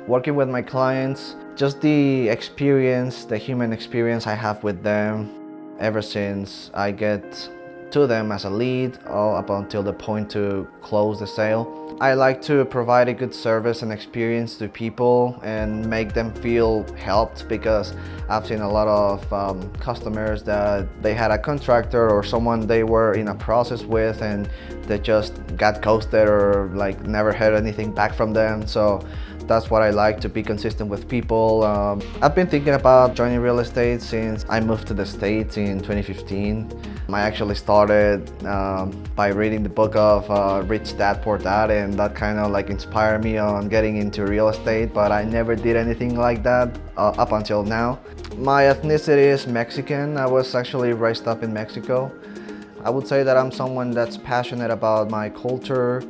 Working with my clients, just the experience, the human experience I have with them ever since I get to them as a lead all up until the point to close the sale. I like to provide a good service and experience to people and make them feel helped, because I've seen a lot of customers that they had a contractor or someone they were in a process with and they just got ghosted or like never heard anything back from them. So that's what I like, to be consistent with people. I've been thinking about joining real estate since I moved to the States in 2015. I actually started by reading the book of Rich Dad Poor Dad, and that kind of like inspired me on getting into real estate, but I never did anything like that up until now. My ethnicity is Mexican. I was actually raised up in Mexico. I would say that I'm someone that's passionate about my culture,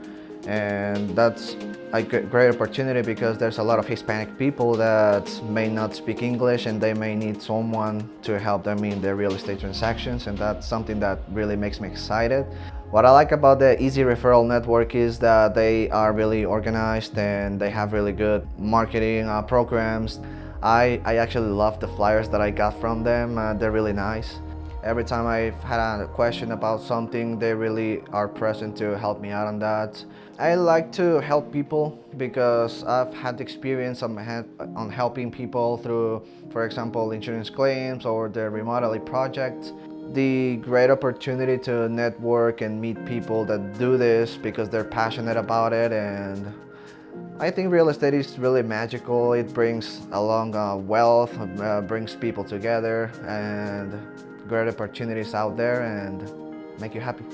and that's a great opportunity because there's a lot of Hispanic people that may not speak English and they may need someone to help them in their real estate transactions, and that's something that really makes me excited. What I like about the Easy Referral network is that they are really organized and they have really good marketing programs. I actually love the flyers that I got from them. They're really nice. Every time I've had a question about something, they really are present to help me out on that. I like to help people because I've had experience on helping people through, for example, insurance claims or the remodeling project. The great opportunity to network and meet people that do this because they're passionate about it, and I think real estate is really magical. It brings along wealth, brings people together, and great opportunities out there, and make you happy.